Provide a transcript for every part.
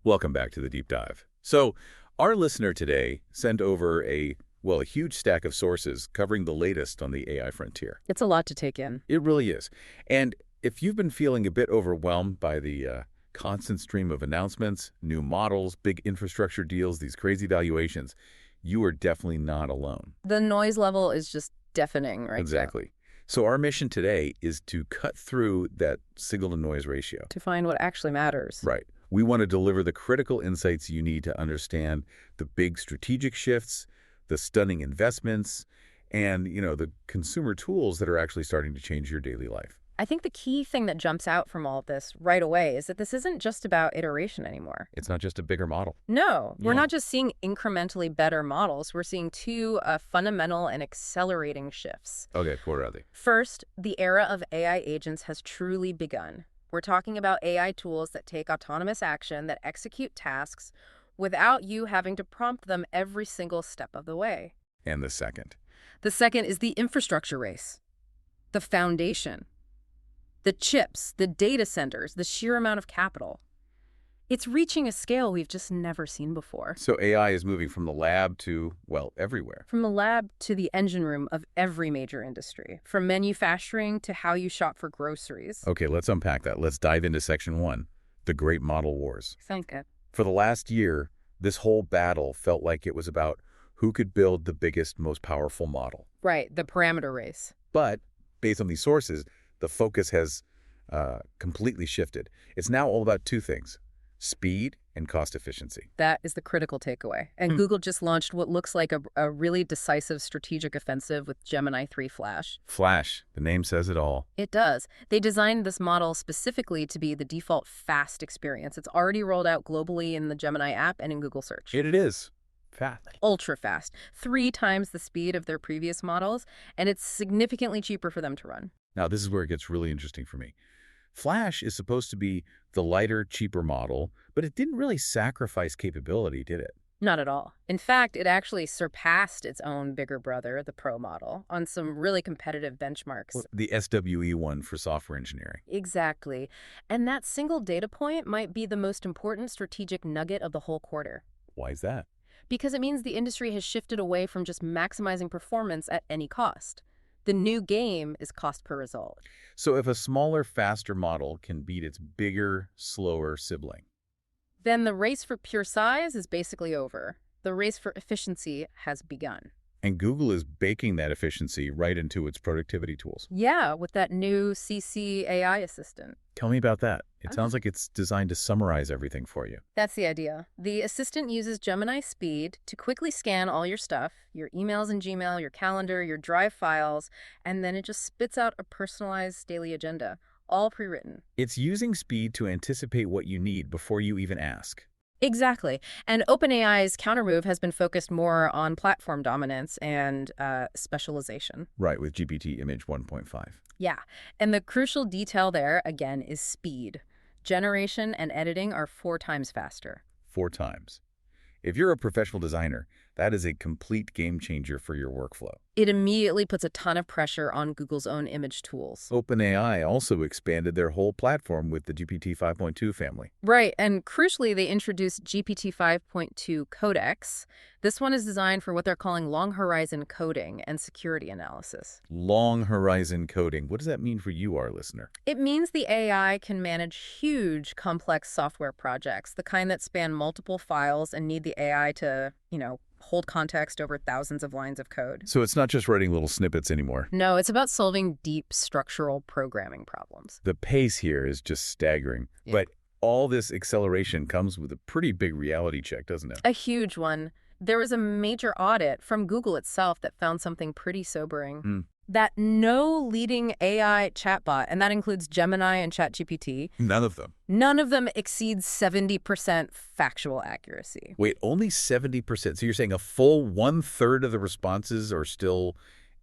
Welcome back to the Deep Dive. So, our listener today sent over a huge stack of sources covering the latest on the AI frontier. It's a lot to take in. It really is. And if you've been feeling a bit overwhelmed by the constant stream of announcements, new models, big infrastructure deals, these crazy valuations, you are definitely not alone. The noise level is just deafening right Exactly. So our mission today is to cut through that signal-to-noise ratio. to find what actually matters. Right. We want to deliver the critical insights you need to understand the big strategic shifts, the stunning investments, and, the consumer tools that are actually starting to change your daily life. I think the key thing that jumps out from all of this right away is that this isn't just about iteration anymore. It's not just a bigger model. No, we're Yeah. not just seeing incrementally better models. We're seeing two fundamental and accelerating shifts. Okay, what are they? First, the era of AI agents has truly begun. We're talking about AI tools that take autonomous action, that execute tasks without you having to prompt them every single step of the way. And the second. The second is the infrastructure race, the foundation, the chips, the data centers, the sheer amount of capital. It's reaching a scale we've just never seen before. So AI is moving from the lab to, everywhere. From the lab to the engine room of every major industry, from manufacturing to how you shop for groceries. Okay, let's unpack that. Let's dive into section 1, the Great Model Wars. Sounds good. For the last year, this whole battle felt like it was about who could build the biggest, most powerful model. Right, the parameter race. But based on these sources, the focus has completely shifted. It's now all about two things: speed and cost efficiency. That is the critical takeaway. And Google just launched what looks like a really decisive strategic offensive with Gemini 3 Flash. Flash, the name says it all. It does. They designed this model specifically to be the default fast experience. It's already rolled out globally in the Gemini app and in Google Search. It is. Fast. Ultra fast. 3 times the speed of their previous models, and it's significantly cheaper for them to run. Now, this is where it gets really interesting for me. Flash is supposed to be the lighter, cheaper model, but it didn't really sacrifice capability, did it? Not at all. In fact, it actually surpassed its own bigger brother, the Pro model, on some really competitive benchmarks. Well, the SWE one for software engineering. Exactly. And that single data point might be the most important strategic nugget of the whole quarter. Why is that? Because it means the industry has shifted away from just maximizing performance at any cost. The new game is cost per result. So if a smaller, faster model can beat its bigger, slower sibling. Then the race for pure size is basically over. The race for efficiency has begun. And Google is baking that efficiency right into its productivity tools. Yeah, with that new CC AI assistant. Tell me about that. It sounds like it's designed to summarize everything for you. That's the idea. The assistant uses Gemini Speed to quickly scan all your stuff, your emails in Gmail, your calendar, your Drive files, and then it just spits out a personalized daily agenda, all pre-written. It's using speed to anticipate what you need before you even ask. Exactly. And OpenAI's countermove has been focused more on platform dominance and specialization. Right, with GPT Image 1.5. Yeah. And the crucial detail there, again, is speed. Generation and editing are 4 times faster. 4 times. If you're a professional designer, that is a complete game changer for your workflow. It immediately puts a ton of pressure on Google's own image tools. OpenAI also expanded their whole platform with the GPT 5.2 family. Right, and crucially, they introduced GPT 5.2 Codex. This one is designed for what they're calling long-horizon coding and security analysis. Long horizon coding. What does that mean for you, our listener? It means the AI can manage huge, complex software projects, the kind that span multiple files and need the AI to, hold context over thousands of lines of code. So it's not just writing little snippets anymore. No, it's about solving deep structural programming problems. The pace here is just staggering. Yeah. But all this acceleration comes with a pretty big reality check, doesn't it? A huge one. There was a major audit from Google itself that found something pretty sobering. That no leading AI chatbot, and that includes Gemini and ChatGPT, None of them exceeds 70% factual accuracy. Wait, only 70%. So you're saying a full 1/3 of the responses are still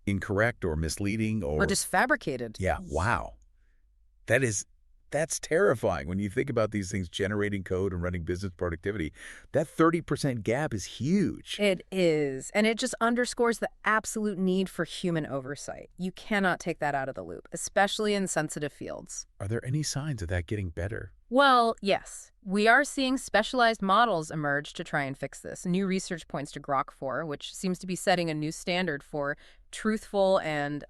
incorrect or misleading or Or just fabricated. Yeah, wow. That is That's terrifying when you think about these things generating code and running business productivity. That 30% gap is huge. It is, and it just underscores the absolute need for human oversight. You cannot take that out of the loop, especially in sensitive fields. Are there any signs of that getting better? Well, yes. We are seeing specialized models emerge to try and fix this. New research points to Grok 4, which seems to be setting a new standard for truthful and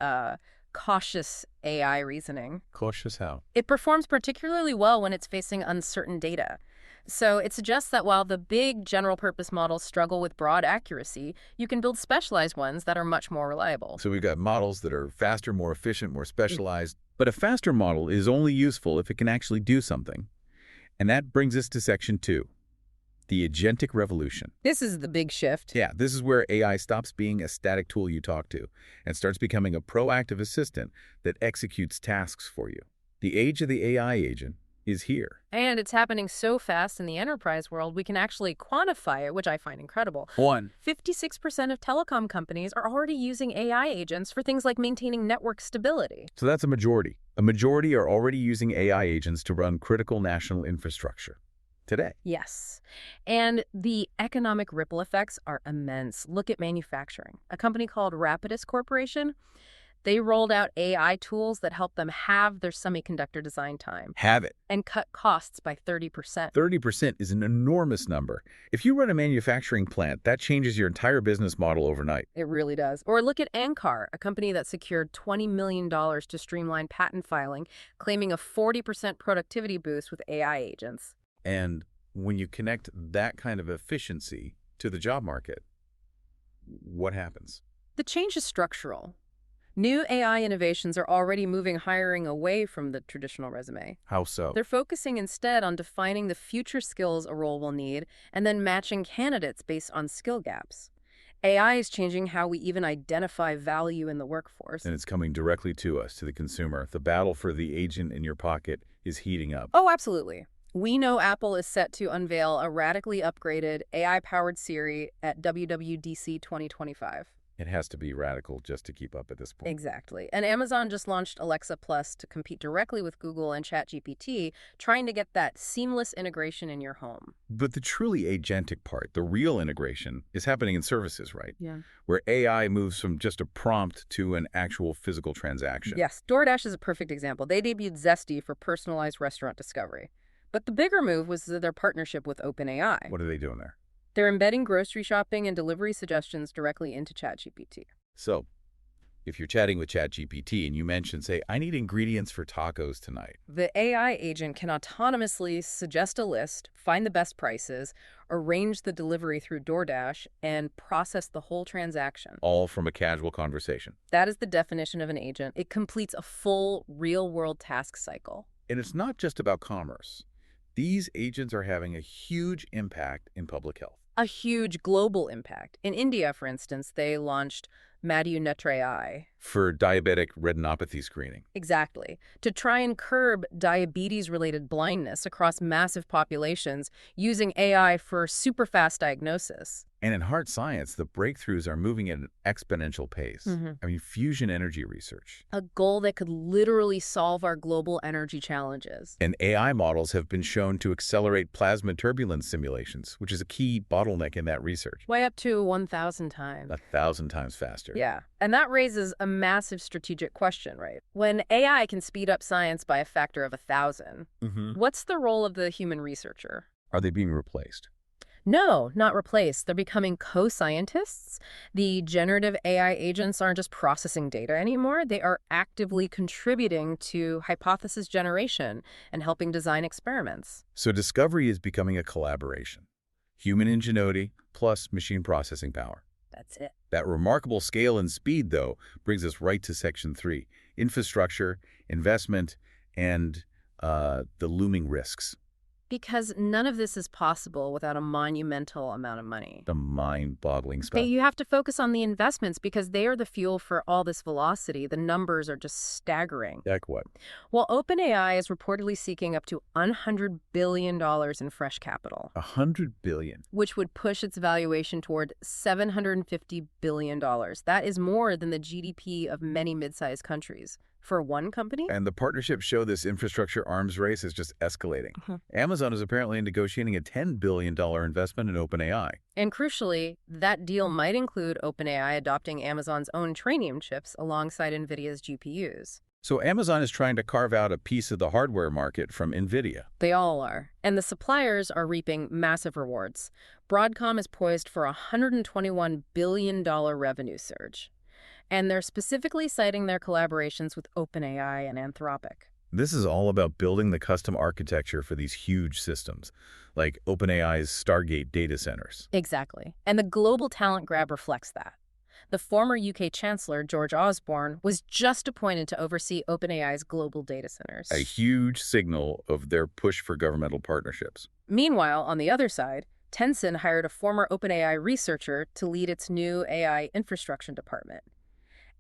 cautious AI reasoning. Cautious how? It performs particularly well when it's facing uncertain data. So it suggests that while the big general-purpose models struggle with broad accuracy, you can build specialized ones that are much more reliable. So we've got models that are faster, more efficient, more specialized. But a faster model is only useful if it can actually do something. And that brings us to section 2, the agentic revolution. This is the big shift. Yeah, this is where AI stops being a static tool you talk to and starts becoming a proactive assistant that executes tasks for you. The age of the AI agent is here. And it's happening so fast in the enterprise world, we can actually quantify it, which I find incredible. 56% of telecom companies are already using AI agents for things like maintaining network stability. So that's a majority. A majority are already using AI agents to run critical national infrastructure today. Yes. And the economic ripple effects are immense. Look at manufacturing. A company called Rapidus Corporation, they rolled out AI tools that help them halve their semiconductor design time. Have it. And cut costs by 30%. 30% is an enormous number. If you run a manufacturing plant, that changes your entire business model overnight. It really does. Or look at Ancar, a company that secured $20 million to streamline patent filing, claiming a 40% productivity boost with AI agents. And when you connect that kind of efficiency to the job market, what happens? The change is structural. New AI innovations are already moving hiring away from the traditional resume. How so? They're focusing instead on defining the future skills a role will need and then matching candidates based on skill gaps. AI is changing how we even identify value in the workforce. And it's coming directly to us, to the consumer. The battle for the agent in your pocket is heating up. Oh, absolutely. We know Apple is set to unveil a radically upgraded AI-powered Siri at WWDC 2025. It has to be radical just to keep up at this point. Exactly. And Amazon just launched Alexa Plus to compete directly with Google and ChatGPT, trying to get that seamless integration in your home. But the truly agentic part, the real integration, is happening in services, right? Yeah. Where AI moves from just a prompt to an actual physical transaction. Yes, DoorDash is a perfect example. They debuted Zesty for personalized restaurant discovery. But the bigger move was their partnership with OpenAI. What are they doing there? They're embedding grocery shopping and delivery suggestions directly into ChatGPT. So, if you're chatting with ChatGPT and you mention, say, I need ingredients for tacos tonight. The AI agent can autonomously suggest a list, find the best prices, arrange the delivery through DoorDash, and process the whole transaction. All from a casual conversation. That is the definition of an agent. It completes a full, real-world task cycle. And it's not just about commerce. These agents are having a huge impact in public health. A huge global impact. In India, for instance, they launched Retell AI. For diabetic retinopathy screening. Exactly. To try and curb diabetes-related blindness across massive populations using AI for super-fast diagnosis. And in heart science, the breakthroughs are moving at an exponential pace. I mean, fusion energy research. A goal that could literally solve our global energy challenges. And AI models have been shown to accelerate plasma turbulence simulations, which is a key bottleneck in that research. Way up to 1,000 times. 1,000 times faster. Yeah. And that raises a massive strategic question, right? When AI can speed up science by a factor of 1,000, what's the role of the human researcher? Are they being replaced? No, not replaced. They're becoming co-scientists. The generative AI agents aren't just processing data anymore. They are actively contributing to hypothesis generation and helping design experiments. So discovery is becoming a collaboration. Human ingenuity plus machine processing power. That's it. That remarkable scale and speed, though, brings us right to Section 3, infrastructure, investment, and the looming risks. Because none of this is possible without a monumental amount of money. The mind-boggling stuff. But you have to focus on the investments because they are the fuel for all this velocity. The numbers are just staggering. Like what? Well, OpenAI is reportedly seeking up to $100 billion in fresh capital. $100 billion. Which would push its valuation toward $750 billion. That is more than the GDP of many mid-sized countries. For one company? And the partnerships show this infrastructure arms race is just escalating. Amazon is apparently negotiating a $10 billion investment in OpenAI. And crucially, that deal might include OpenAI adopting Amazon's own Trainium chips alongside NVIDIA's GPUs. So Amazon is trying to carve out a piece of the hardware market from NVIDIA. They all are. And the suppliers are reaping massive rewards. Broadcom is poised for a $121 billion revenue surge. And they're specifically citing their collaborations with OpenAI and Anthropic. This is all about building the custom architecture for these huge systems, like OpenAI's Stargate data centers. Exactly. And the global talent grab reflects that. The former UK Chancellor, George Osborne, was just appointed to oversee OpenAI's global data centers. A huge signal of their push for governmental partnerships. Meanwhile, on the other side, Tencent hired a former OpenAI researcher to lead its new AI infrastructure department.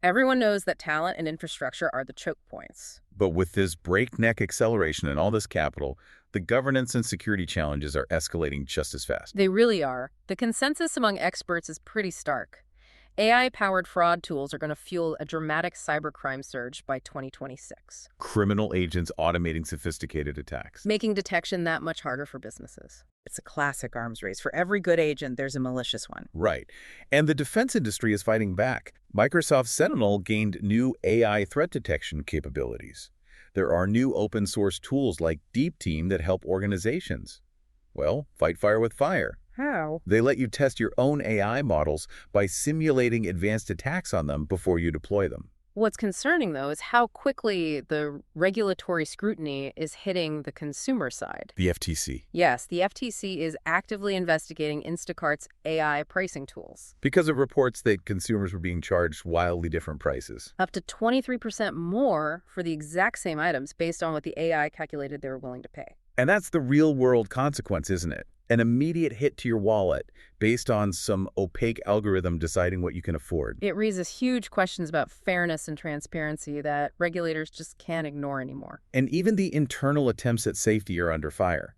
Everyone knows that talent and infrastructure are the choke points. But with this breakneck acceleration and all this capital, the governance and security challenges are escalating just as fast. They really are. The consensus among experts is pretty stark. AI-powered fraud tools are going to fuel a dramatic cybercrime surge by 2026. Criminal agents automating sophisticated attacks. Making detection that much harder for businesses. It's a classic arms race. For every good agent, there's a malicious one. Right. And the defense industry is fighting back. Microsoft Sentinel gained new AI threat detection capabilities. There are new open-source tools like DeepTeam that help organizations, well, fight fire with fire. How? They let you test your own AI models by simulating advanced attacks on them before you deploy them. What's concerning, though, is how quickly the regulatory scrutiny is hitting the consumer side. The FTC. Yes, the FTC is actively investigating Instacart's AI pricing tools. Because of reports that consumers were being charged wildly different prices. Up to 23% more for the exact same items based on what the AI calculated they were willing to pay. And that's the real-world consequence, isn't it? An immediate hit to your wallet based on some opaque algorithm deciding what you can afford. It raises huge questions about fairness and transparency that regulators just can't ignore anymore. And even the internal attempts at safety are under fire.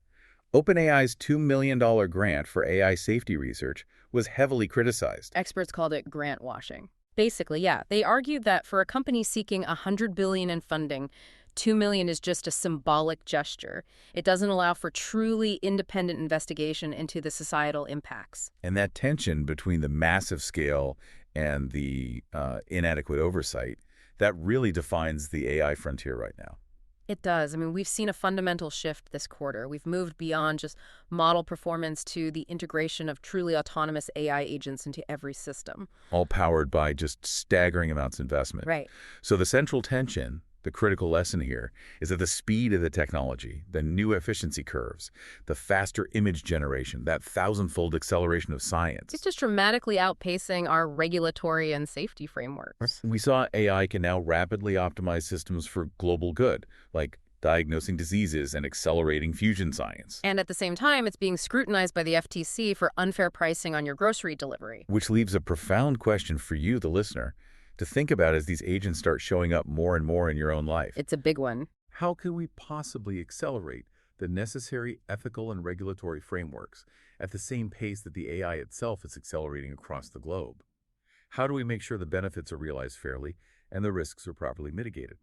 OpenAI's $2 million grant for AI safety research was heavily criticized. Experts called it grant washing. Basically, yeah, they argued that for a company seeking $100 billion in funding, $2 million is just a symbolic gesture. It doesn't allow for truly independent investigation into the societal impacts. And that tension between the massive scale and the inadequate oversight, that really defines the AI frontier right now. It does. I mean, we've seen a fundamental shift this quarter. We've moved beyond just model performance to the integration of truly autonomous AI agents into every system. All powered by just staggering amounts of investment. Right. So the central tension, the critical lesson here, is that the speed of the technology, the new efficiency curves, the faster image generation, that thousandfold acceleration of science. It's just dramatically outpacing our regulatory and safety frameworks. We saw AI can now rapidly optimize systems for global good, like diagnosing diseases and accelerating fusion science. And at the same time, it's being scrutinized by the FTC for unfair pricing on your grocery delivery. Which leaves a profound question for you, the listener, to think about as these agents start showing up more and more in your own life. It's a big one. How can we possibly accelerate the necessary ethical and regulatory frameworks at the same pace that the AI itself is accelerating across the globe? How do we make sure the benefits are realized fairly and the risks are properly mitigated?